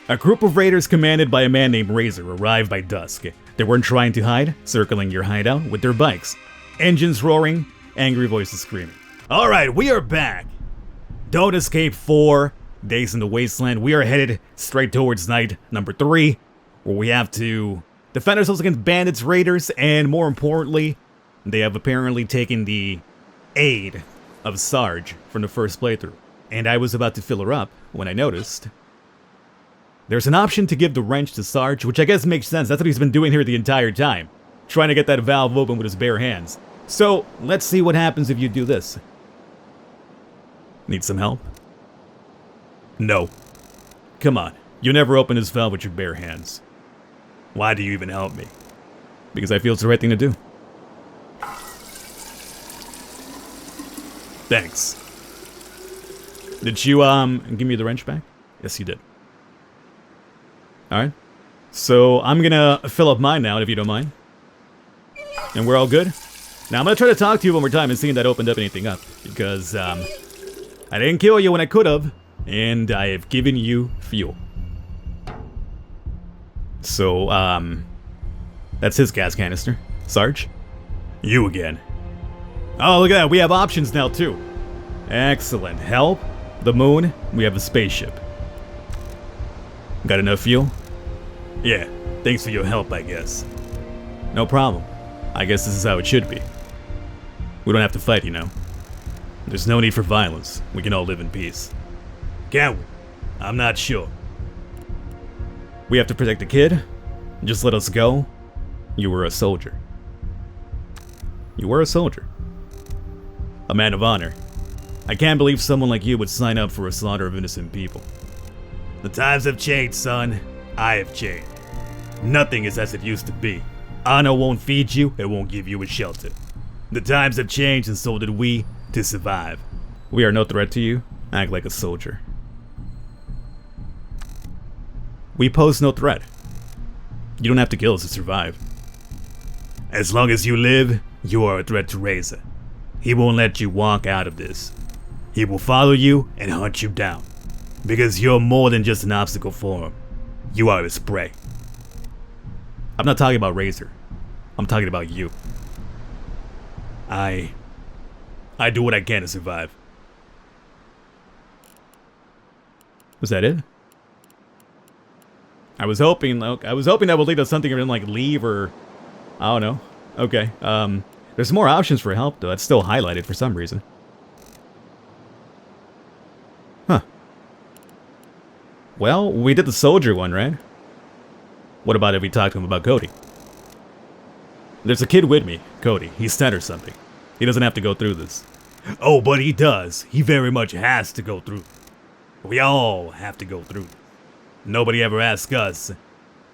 A group of raiders commanded by a man named Razor arrived by dusk. They weren't trying to hide, circling your hideout with their bikes. Engines roaring, angry voices screaming. Alright, we are back! Don't escape 4 days in the Wasteland. We are headed straight towards night number 3, where we have to defend ourselves against bandits, raiders, and more importantly, they have apparently taken the aid of Sarge from the first playthrough. And I was about to fill her up when I noticed there's an option to give the wrench to Sarge, which I guess makes sense. That's what he's been doing here the entire time, trying to get that valve open with his bare hands. So, let's see what happens if you do this. Need some help? No. Come on, you never open this valve with your bare hands. Why do you even help me? Because I feel it's the right thing to do. Thanks. Did you, give me the wrench back? Yes, you did. Alright. So, I'm gonna fill up mine now, if you don't mind. And we're all good? Now, I'm gonna try to talk to you one more time and see if that opened up anything up. Because, I didn't kill you when I could have, and I have given you fuel. So, that's his gas canister. Sarge? You again. Oh, look at that, we have options now, too. Excellent. Help, the moon, we have a spaceship. Got enough fuel? Yeah, thanks for your help, I guess. No problem. I guess this is how it should be. We don't have to fight, you know. There's no need for violence. We can all live in peace. Can we? I'm not sure. We have to protect the kid. Just let us go. You were a soldier. You were a soldier. A man of honor. I can't believe someone like you would sign up for a slaughter of innocent people. The times have changed, son. I have changed. Nothing is as it used to be. Honor won't feed you, it won't give you a shelter. The times have changed and so did we to survive. We are no threat to you. Act like a soldier. We pose no threat. You don't have to kill us to survive. As long as you live, you are a threat to Razor. He won't let you walk out of this. He will follow you and hunt you down. Because you're more than just an obstacle for him. You are his prey. I'm not talking about Razor. I'm talking about you. I do what I can to survive. Was that it? I was hoping that would lead to something in like leave or I don't know. Okay. There's more options for help though. It's still highlighted for some reason. Huh. Well, we did the soldier one, right? What about if we talk to him about Cody? There's a kid with me, Cody. He's 10 or something. He doesn't have to go through this. Oh, but he does. He very much has to go through. We all have to go through. Nobody ever asks us.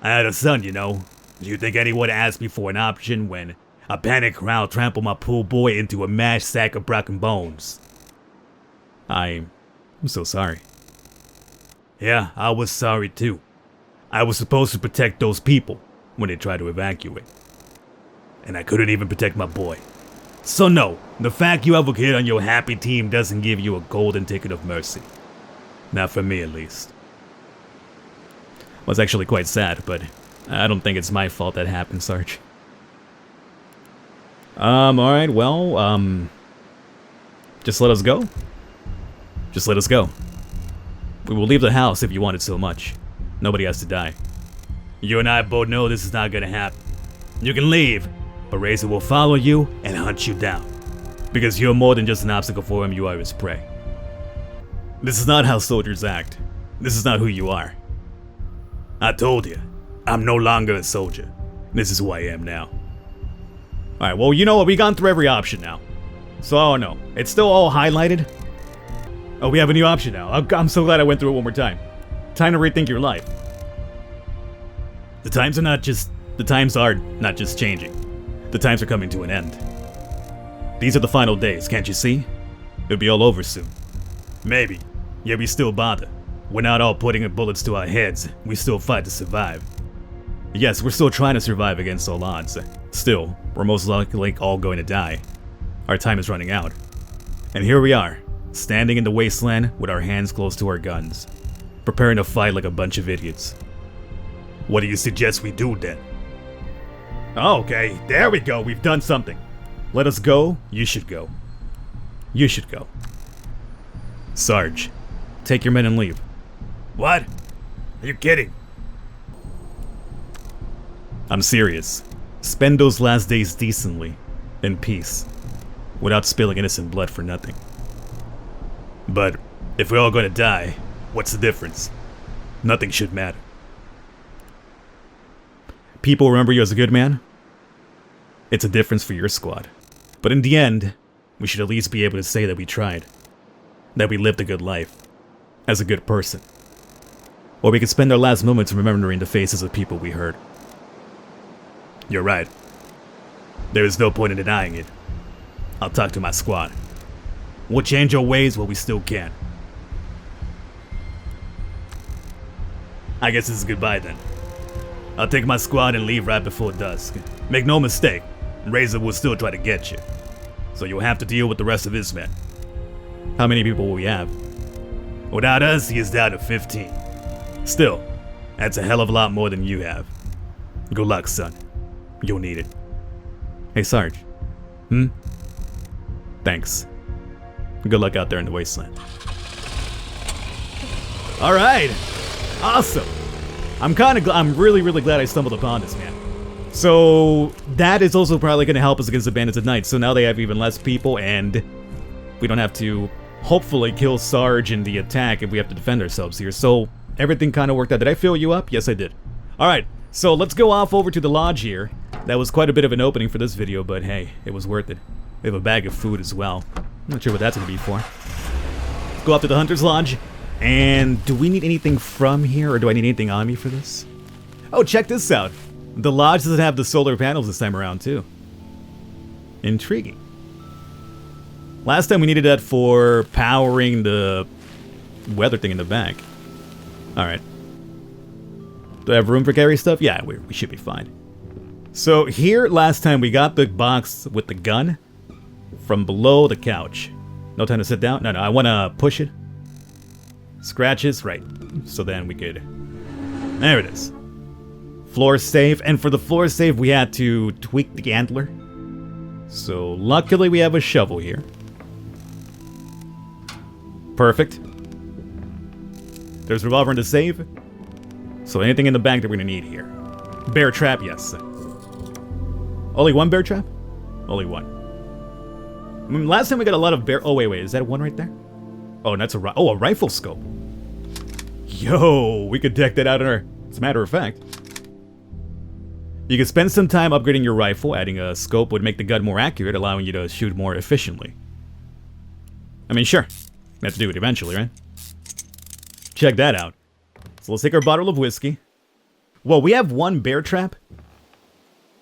I had a son, you know. Do you think anyone asked me for an option when a panic crowd trampled my poor boy into a mashed sack of broken bones? I'm so sorry. Yeah, I was sorry too. I was supposed to protect those people when they tried to evacuate. And I couldn't even protect my boy. So no, the fact you have a kid on your happy team doesn't give you a golden ticket of mercy. Not for me, at least. Well, it's actually quite sad, but I don't think it's my fault that happened, Sarge. Alright, well, just let us go. Just let us go. We will leave the house if you want it so much. Nobody has to die. You and I both know this is not gonna happen. You can leave, but Razor will follow you and hunt you down. Because you're more than just an obstacle for him, you are his prey. This is not how soldiers act. This is not who you are. I told you, I'm no longer a soldier. This is who I am now. Alright, well, you know what? We've gone through every option now. So, oh no. It's still all highlighted. Oh, we have a new option now. I'm so glad I went through it one more time. Time to rethink your life. The times are not just changing. The times are coming to an end. These are the final days, can't you see? It'll be all over soon. Maybe. Yet we still bother. We're not all putting bullets to our heads. We still fight to survive. Yes, we're still trying to survive against all odds. Still, we're most likely all going to die. Our time is running out. And here we are, standing in the wasteland with our hands close to our guns. preparing to fight like a bunch of idiots. What do you suggest we do then? Okay, there we go. We've done something. Let us go. You should go. You should go. Sarge, take your men and leave. What? Are you kidding? I'm serious. Spend those last days decently, in peace, without spilling innocent blood for nothing. But if we're all gonna die, what's the difference? Nothing should matter. People remember you as a good man. It's a difference for your squad. But in the end, we should at least be able to say that we tried. That we lived a good life. As a good person. Or we could spend our last moments remembering the faces of people we hurt. You're right. There is no point in denying it. I'll talk to my squad. We'll change our ways while we still can. I guess this is goodbye then. I'll take my squad and leave right before dusk. Make no mistake, Razor will still try to get you. So you'll have to deal with the rest of his men. How many people will we have? Without us, he is down to 15. Still, that's a hell of a lot more than you have. Good luck, son. You'll need it. Hey, Sarge. Thanks. Good luck out there in the Wasteland. Alright! Awesome! I'm really glad I stumbled upon this, man. So, that is also probably going to help us against the Bandits at night. So now they have even less people, and we don't have to, hopefully, kill Sarge in the attack if we have to defend ourselves here. So, everything kind of worked out. Did I fill you up? Yes, I did. Alright, so let's go off over to the lodge here. That was quite a bit of an opening for this video, but hey, it was worth it. We have a bag of food as well. I'm not sure what that's going to be for. Let's go off to the Hunter's Lodge. And do we need anything from here, or do I need anything on me for this? Oh, check this out. The lodge doesn't have the solar panels this time around, too. Intriguing. Last time we needed that for powering the weather thing in the back. Alright. Do I have room for carry stuff? Yeah, we should be fine. So here, last time we got the box with the gun from below the couch. No time to sit down? No, I want to push it. Scratches, right. So then we could... There it is. Floor save. And for the floor save, we had to tweak the antler. So luckily we have a shovel here. Perfect. There's a revolver in the save. So anything in the bank that we're going to need here. Bear trap, yes. Only one bear trap? Only one. I mean, last time we got a lot of bear... Oh, wait. Is that one right there? Oh, and that's a rifle scope. Yo, we could deck that out in our... As a matter of fact. You could spend some time upgrading your rifle. Adding a scope would make the gun more accurate, allowing you to shoot more efficiently. I mean, sure. We have to do it eventually, right? Check that out. So let's take our bottle of whiskey. Well, we have one bear trap.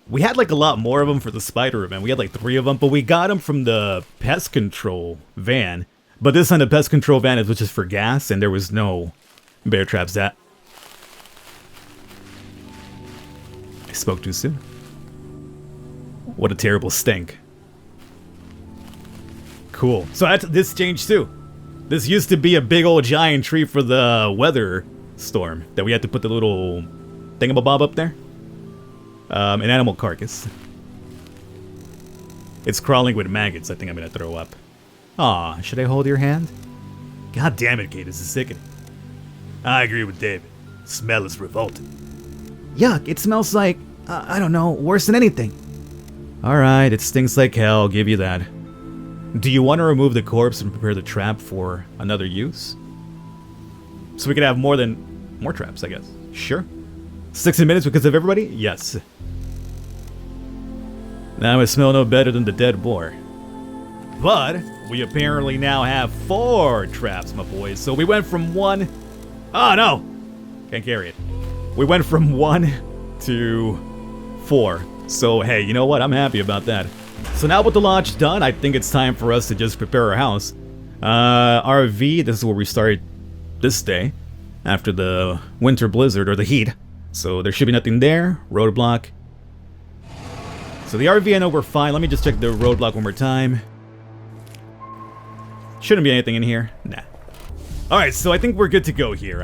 We had like a lot more of them for the spider event. We had like 3 of them, but we got them from the pest control van. But this time the pest control van was just for gas, and there was no bear traps that. I spoke too soon. What a terrible stink. Cool. So this changed too. This used to be a big old giant tree for the weather storm that we had to put the little thingamabob up there. An animal carcass. It's crawling with maggots. I think I'm gonna throw up. Aw, should I hold your hand? God damn it, Kate, this is sickening. I agree with David. Smell is revolting. Yuck, it smells like, I don't know, worse than anything. Alright, it stinks like hell, I'll give you that. Do you want to remove the corpse and prepare the trap for another use? So we could have more traps, I guess. Sure. 60 minutes because of everybody? Yes. Now I smell no better than the dead boar. But we apparently now have 4 traps, my boys. So we went from 1... Oh, no! Can't carry it. We went from 1 to 4. So, hey, you know what? I'm happy about that. So now with the lodge done, I think it's time for us to just prepare our house. RV, this is where we started this day. After the winter blizzard, or the heat. So there should be nothing there. Roadblock. So the RV, I know we're fine. Let me just check the roadblock one more time. Shouldn't be anything in here. Nah. Alright, so I think we're good to go here.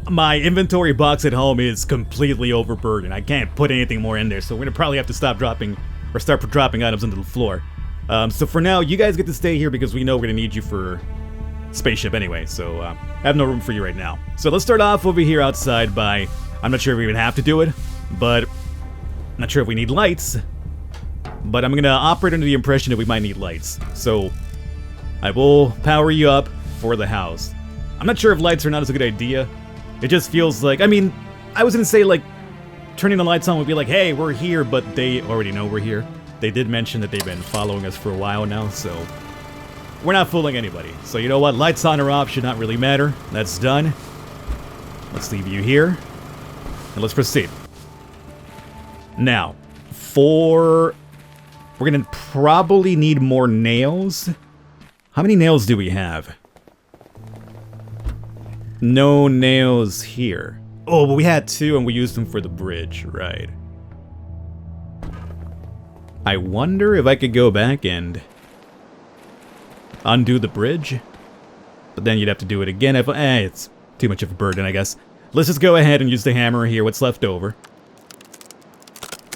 My inventory box at home is completely overburdened. I can't put anything more in there, so we're gonna probably have to stop dropping, or start dropping items onto the floor. So for now, you guys get to stay here because we know we're gonna need you for spaceship anyway, so I have no room for you right now. So let's start off over here outside by, I'm not sure if we even have to do it, but I'm not sure if we need lights, but I'm gonna operate under the impression that we might need lights. So I will power you up for the house. I'm not sure if lights are not as a good idea. It just feels like, I mean, I was gonna say like turning the lights on would be like, hey, we're here, but they already know we're here. They did mention that they've been following us for a while now, so we're not fooling anybody. So you know what, lights on or off should not really matter. That's done. Let's leave you here, and let's proceed. Now, we're gonna probably need more nails. How many nails do we have? No nails here. Oh, but we had 2 and we used them for the bridge, right. I wonder if I could go back and undo the bridge. But then you'd have to do it again if... it's too much of a burden, I guess. Let's just go ahead and use the hammer here, what's left over.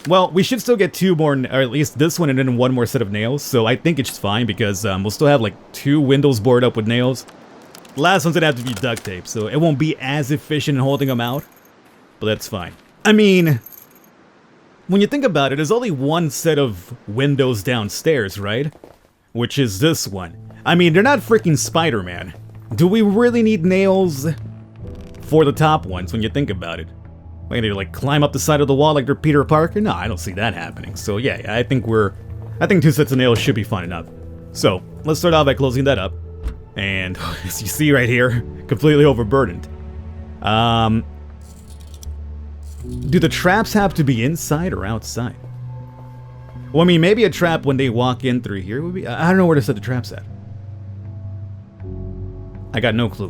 Well, we should still get 2 more, or at least this one and then 1 more set of nails. So I think it's fine because we'll still have like 2 windows boarded up with nails. The last one's gonna have to be duct tape, so it won't be as efficient in holding them out. But that's fine. I mean, when you think about it, there's only 1 set of windows downstairs, right? Which is this one. I mean, they're not freaking Spider-Man. Do we really need nails for the top ones when you think about it? Like they like climb up the side of the wall like they're Peter Parker? No, I don't see that happening. So yeah, I think 2 sets of nails should be fine enough. So let's start off by closing that up. And as you see right here, completely overburdened. Do the traps have to be inside or outside? Well, I mean, maybe a trap when they walk in through here would be... I don't know where to set the traps at. I got no clue.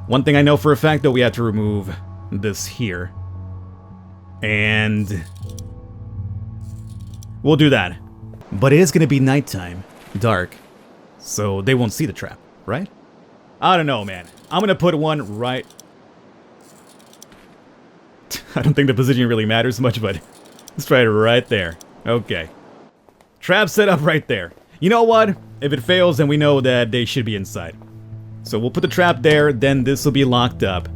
One thing I know for a fact, though, we have to remove this here. And we'll do that. But it is going to be nighttime, dark, so they won't see the trap, right? I don't know, man. I'm going to put one right... I don't think the position really matters much, but let's try it right there. Okay. Trap set up right there. You know what? If it fails, then we know that they should be inside. So we'll put the trap there, then this will be locked up.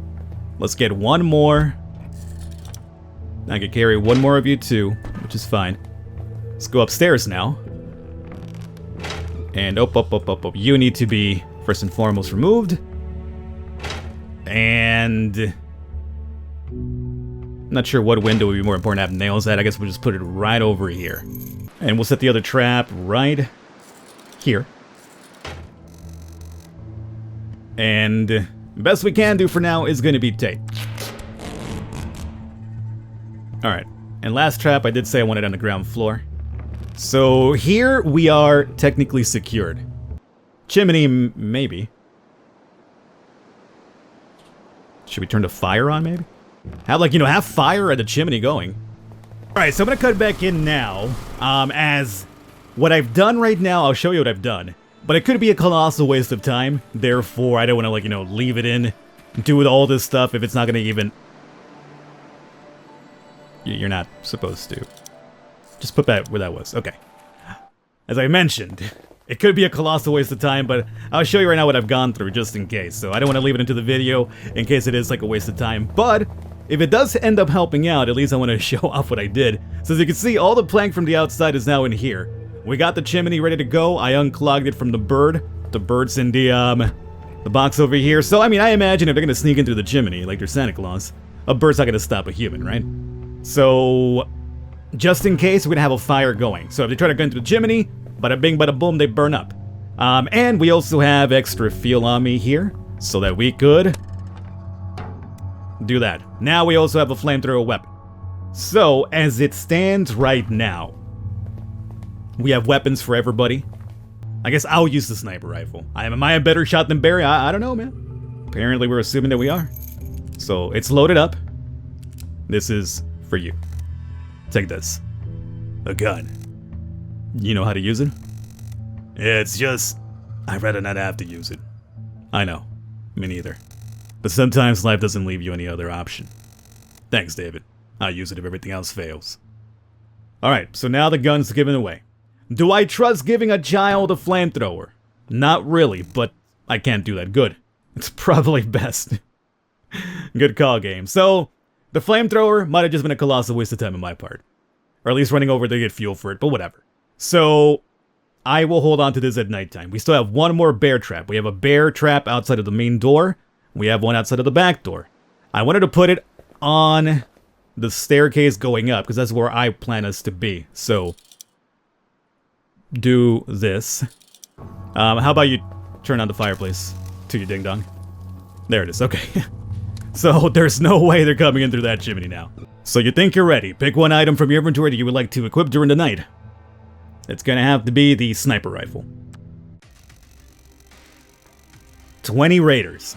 Let's get 1 more. I can carry 1 more of you too, which is fine. Let's go upstairs now. And up. You need to be, first and foremost, removed. And... not sure what window would be more important to have nails at. I guess we'll just put it right over here. And we'll set the other trap right here. And the best we can do for now is going to be tape. Alright. And last trap, I did say I wanted on the ground floor. So here we are technically secured. Chimney, maybe. Should we turn the fire on, maybe? Have fire at the chimney going. Alright, so I'm gonna cut back in now. As what I've done right now, I'll show you what I've done. But it could be a colossal waste of time. Therefore, I don't want to, leave it in, do all this stuff if it's not gonna even... You're not supposed to. Just put that where that was. Okay. As I mentioned, it could be a colossal waste of time, but I'll show you right now what I've gone through just in case. So I don't want to leave it into the video in case it is like a waste of time. But if it does end up helping out, at least I want to show off what I did. So as you can see, all the plank from the outside is now in here. We got the chimney ready to go. I unclogged it from the bird. The bird's in the box over here. So, I mean, I imagine if they're going to sneak in through the chimney, like they're Santa Claus, a bird's not going to stop a human, right? So, just in case, we're going to have a fire going. So if they try to go into the chimney, bada bing, bada boom, they burn up. And we also have extra fuel on me here, so that we could do that. Now we also have a flamethrower weapon. So, as it stands right now, we have weapons for everybody. I guess I'll use the sniper rifle. Am I a better shot than Barry? I don't know, man. Apparently we're assuming that we are. So, it's loaded up. This is for you. Take this. A gun. You know how to use it? It's just... I'd rather not have to use it. I know. Me neither. But sometimes life doesn't leave you any other option. Thanks, David. I'll use it if everything else fails. Alright, so now the gun's given away. Do I trust giving a child a flamethrower? Not really, but I can't do that. Good. It's probably best. Good call, game. So, the flamethrower might have just been a colossal waste of time on my part. Or at least running over to get fuel for it, but whatever. So, I will hold on to this at nighttime. We still have one more bear trap. We have a bear trap outside of the main door. We have one outside of the back door. I wanted to put it on the staircase going up, because that's where I plan us to be. So, do this. How about you turn on the fireplace to your ding-dong? There it is, okay. So, there's no way they're coming in through that chimney now. So you think you're ready. Pick one item from your inventory that you would like to equip during the night. It's gonna have to be the sniper rifle. 20 raiders.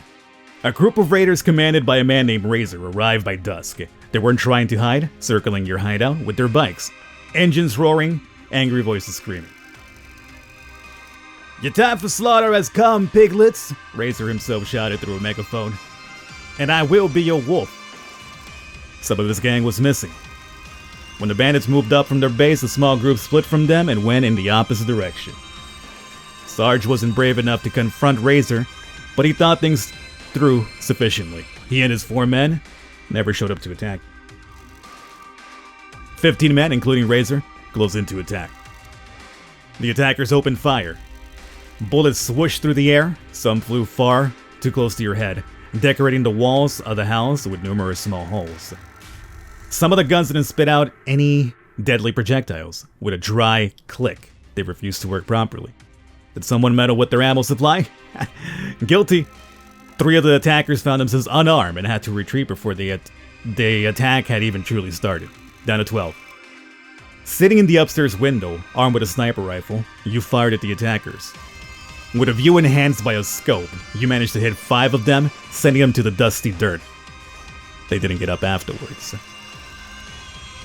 A group of raiders commanded by a man named Razor arrived by dusk. They weren't trying to hide, circling your hideout with their bikes. Engines roaring, angry voices screaming. Your time for slaughter has come, piglets, Razor himself shouted through a megaphone. And I will be your wolf. Some of his gang was missing. When the bandits moved up from their base, a small group split from them and went in the opposite direction. Sarge wasn't brave enough to confront Razor, but he thought things through sufficiently. He and his 4 men never showed up to attack. 15 men, including Razor, closed in to attack. The attackers opened fire. Bullets swooshed through the air, some flew far, too close to your head, decorating the walls of the house with numerous small holes. Some of the guns didn't spit out any deadly projectiles. With a dry click, they refused to work properly. Did someone meddle with their ammo supply? Guilty. 3 of the attackers found themselves unarmed and had to retreat before the attack had even truly started. Down to 12. Sitting in the upstairs window, armed with a sniper rifle, you fired at the attackers. With a view enhanced by a scope, you managed to hit 5 of them, sending them to the dusty dirt. They didn't get up afterwards.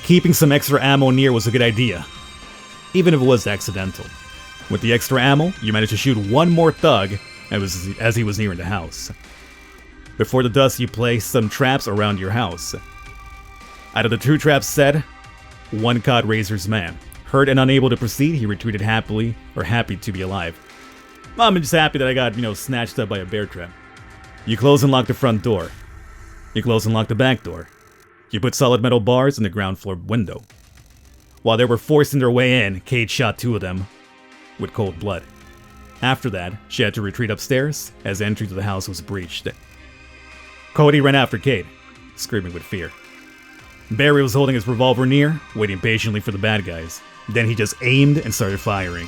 Keeping some extra ammo near was a good idea, even if it was accidental. With the extra ammo, you managed to shoot 1 more thug as he was nearing the house. Before the dust, you placed some traps around your house. Out of the 2 traps set, 1 caught Razor's man. Hurt and unable to proceed, he retreated happy to be alive. I'm just happy that I got, snatched up by a bear trap. You close and lock the front door. You close and lock the back door. You put solid metal bars in the ground floor window. While they were forcing their way in, Kate shot 2 of them with cold blood. After that, she had to retreat upstairs as entry to the house was breached. Cody ran after Kate, screaming with fear. Barry was holding his revolver near, waiting patiently for the bad guys. Then he just aimed and started firing.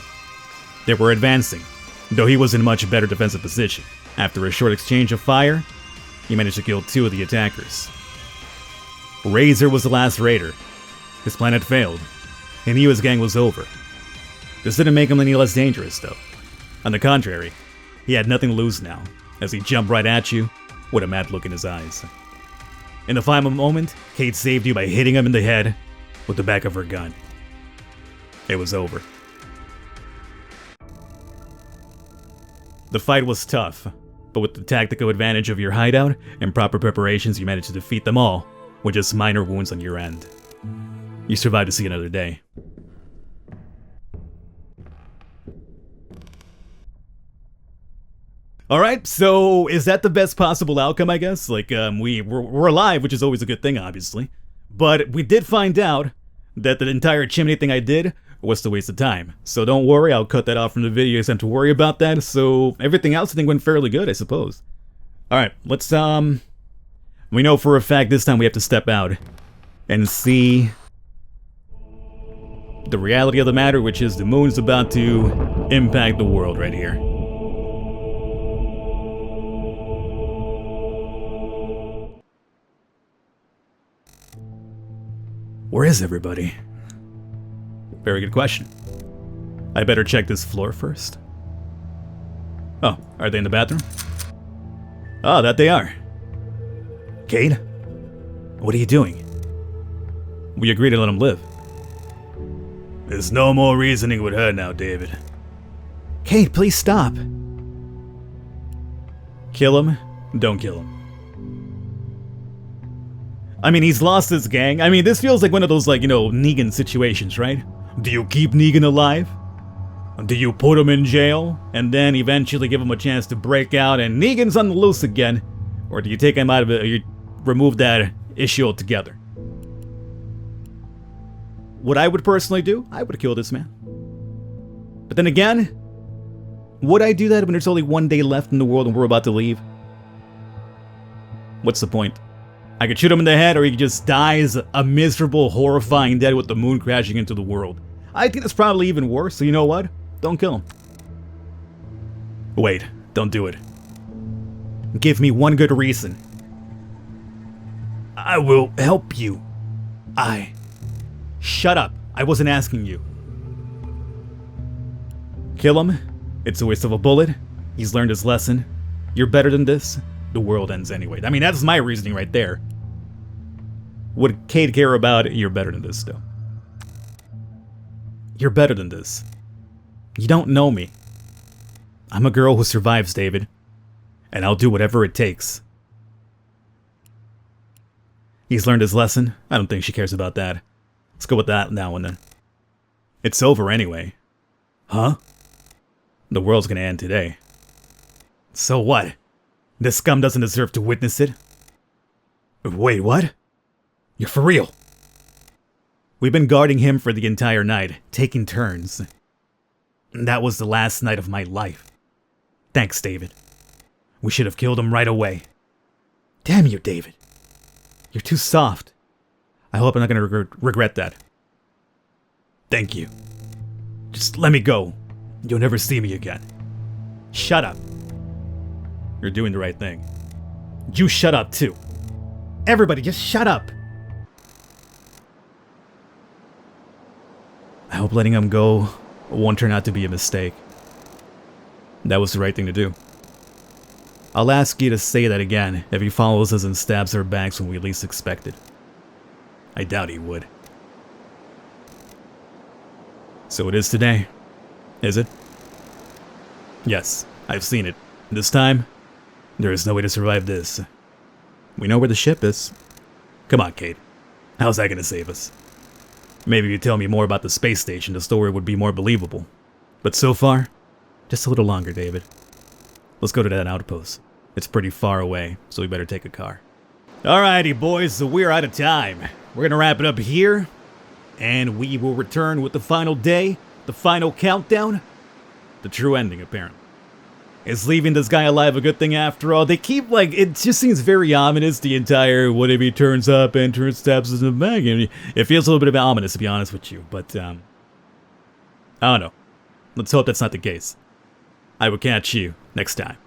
They were advancing, though he was in much better defensive position. After a short exchange of fire, he managed to kill 2 of the attackers. Razor was the last raider. His plan had failed. He knew his gang was over. This didn't make him any less dangerous, though. On the contrary, he had nothing to lose now, as he jumped right at you with a mad look in his eyes. In the final moment, Kate saved you by hitting him in the head with the back of her gun. It was over. The fight was tough, but with the tactical advantage of your hideout and proper preparations, you managed to defeat them all with just minor wounds on your end. You survived to see another day. Alright, so is that the best possible outcome, I guess? Like, we're alive, which is always a good thing, obviously. But we did find out that the entire chimney thing I did was a waste of time. So don't worry, I'll cut that off from the video. You don't have to worry about that. So everything else I think went fairly good, I suppose. Alright, let's, we know for a fact this time we have to step out and see the reality of the matter, which is the moon's about to impact the world right here. Where is everybody? Very good question. I better check this floor first. Oh, are they in the bathroom? Oh, that they are. Cade? What are you doing? We agreed to let him live. There's no more reasoning with her now, David. Cade, please stop. Kill him? Don't kill him. I mean, he's lost his gang. I mean, this feels like one of those, like, Negan situations, right? Do you keep Negan alive? Do you put him in jail, and then eventually give him a chance to break out, and Negan's on the loose again? Or do you take him out of it, or you remove that issue altogether? What I would personally do, I would kill this man. But then again, would I do that when there's only one day left in the world and we're about to leave? What's the point? I could shoot him in the head, or he just dies a miserable, horrifying death with the moon crashing into the world. I think it's probably even worse, so you know what? Don't kill him. Wait, don't do it. Give me one good reason. I will help you. Shut up. I wasn't asking you. Kill him. It's a waste of a bullet. He's learned his lesson. You're better than this. The world ends anyway. I mean, that's my reasoning right there. Would Cade care about it? You're better than this, though. You're better than this. You don't know me. I'm a girl who survives, David. And I'll do whatever it takes. He's learned his lesson. I don't think she cares about that. Let's go with that now and then. It's over anyway. Huh? The world's gonna end today. So what? This scum doesn't deserve to witness it? Wait, what? You're for real? We've been guarding him for the entire night, taking turns. That was the last night of my life. Thanks, David. We should have killed him right away. Damn you, David. You're too soft. I hope I'm not going to regret that. Thank you. Just let me go. You'll never see me again. Shut up. You're doing the right thing. You shut up, too. Everybody, just shut up. I hope letting him go won't turn out to be a mistake. That was the right thing to do. I'll ask you to say that again if he follows us and stabs our backs when we least expect it. I doubt he would. So it is today, is it? Yes, I've seen it. This time, there is no way to survive this. We know where the ship is. Come on, Kate. How's that gonna save us? Maybe if you tell me more about the space station, the story would be more believable. But so far, just a little longer, David. Let's go to that outpost. It's pretty far away, so we better take a car. Alrighty, boys, so we're out of time. We're gonna wrap it up here, and we will return with the final day, the final countdown, the true ending, apparently. Is leaving this guy alive a good thing after all? They keep, like, it just seems very ominous, the entire, what if he turns up and stabs us in the back? And it feels a little bit of ominous, to be honest with you, but, I don't know. Let's hope that's not the case. I will catch you next time.